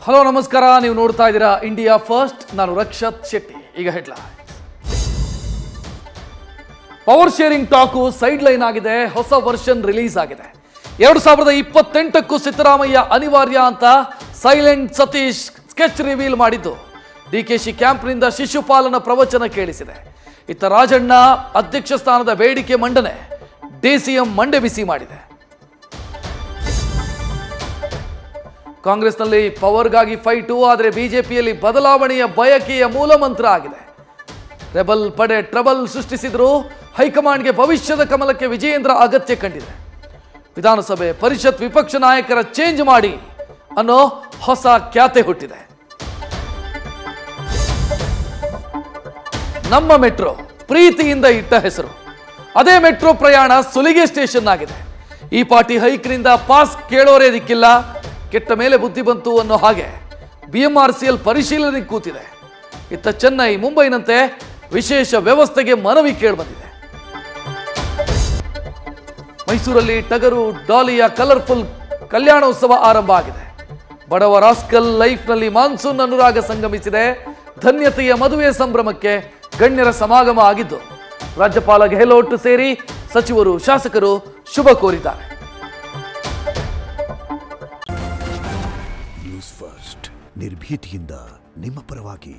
Hello ನಮಸ್ಕಾರ, ನೀವು ನೋಡ್ತಾ ಇದ್ದೀರಾ ಇಂಡಿಯಾ ಫಸ್ಟ್. ನಾನು ರಕ್ಷತ್ ಶೆಟ್ಟಿ. ಈಗ headline. Power sharing talk sideline ಆಗಿದೆ. ಹೊಸ ವರ್ಷನ್ ರಿಲೀಸ್ ಆಗಿದೆ. 2028ಕ್ಕೂ ಸಿದ್ದರಾಮಯ್ಯ ಅನಿವಾರ್ಯ ಅಂತ ಸೈಲೆಂಟ್ ಸತೀಶ್ ಸ್ಕೆಚ್ ರಿವೀಲ್ ಮಾಡಿದ್ದು ಡಿಕೆಶಿ ಕ್ಯಾಂಪ್ನಿಂದ ಶಿಶುಪಾಲನ ಪ್ರವಚನ ಕೇಳಿಸಿದೆ. ಇತ್ತ ರಾಜಣ್ಣ ಅಧ್ಯಕ್ಷ ಸ್ಥಾನದ ಬೇಡಿಕೆ ಮಂಡನೆ ಡಿಸಿಎಂ ಮಂಡೆ ಬಿಸಿ ಮಾಡಿದೆ. ಕಾಂಗ್ರೆಸ್ನಲ್ಲಿ ಪವರ್ಗಾಗಿ ಫೈಟು, ಆದರೆ ಬಿಜೆಪಿಯಲ್ಲಿ ಬದಲಾವಣೆಯ ಬಯಕೆಯ ಮೂಲಮಂತ್ರ ಆಗಿದೆ. ರೆಬಲ್ ಪಡೆ ಟ್ರಬಲ್ ಸೃಷ್ಟಿಸಿದ್ರು. ಹೈಕಮಾಂಡ್ಗೆ ಭವಿಷ್ಯದ ಕಮಲಕ್ಕೆ ವಿಜಯೇಂದ್ರ ಅಗತ್ಯ ಕಂಡಿದೆ. ವಿಧಾನಸಭೆ ಪರಿಷತ್ ವಿಪಕ್ಷ ನಾಯಕರ ಚೇಂಜ್ ಮಾಡಿ ಅನ್ನೋ ಹೊಸ ಖ್ಯಾತೆ ಹುಟ್ಟಿದೆ. ನಮ್ಮ ಮೆಟ್ರೋ ಪ್ರೀತಿಯಿಂದ ಇಟ್ಟ ಹೆಸರು. ಅದೇ ಮೆಟ್ರೋ ಪ್ರಯಾಣ ಸುಲಿಗೆ ಸ್ಟೇಷನ್ ಆಗಿದೆ. ಈ ಪಾರ್ಟಿ ಹೈಕ್ನಿಂದ ಪಾಸ್ ಕೇಳೋರೇ ದಿಕ್ಕಿಲ್ಲ. ಕೆಟ್ಟ ಮೇಲೆ ಬುದ್ಧಿ ಬಂತು ಅನ್ನೋ ಹಾಗೆ BMRCL ಪರಿಶೀಲನೆಗೆ ಕೂತಿದೆ. ಇತ್ತ ಚೆನ್ನೈ ಮುಂಬೈನಂತೆ ವಿಶೇಷ ವ್ಯವಸ್ಥೆಗೆ ಮನವಿ ಕೇಳಿಬಂದಿದೆ. ಮೈಸೂರಲ್ಲಿ ಟಗರು ಡಾಲಿಯ ಕಲರ್ಫುಲ್ ಕಲ್ಯಾಣೋತ್ಸವ ಆರಂಭ ಆಗಿದೆ. ಬಡವ ರಾಸ್ಕಲ್ ಲೈಫ್ನಲ್ಲಿ ಮಾನ್ಸೂನ್ ಅನುರಾಗ ಸಂಗಮಿಸಿದೆ. ಧನ್ಯತೆಯ ಮದುವೆ ಸಂಭ್ರಮಕ್ಕೆ ಗಣ್ಯರ ಸಮಾಗಮ ಆಗಿದ್ದು ರಾಜ್ಯಪಾಲ ಗೆಹ್ಲೋಟ್ ಸೇರಿ ಸಚಿವರು ಶಾಸಕರು ಶುಭ ಕೋರಿದ್ದಾರೆ. ನ್ಯೂಸ್ ಫಸ್ಟ್ ನಿರ್ಭೀತಿಯಿಂದ ನಿಮ್ಮ ಪರವಾಗಿ.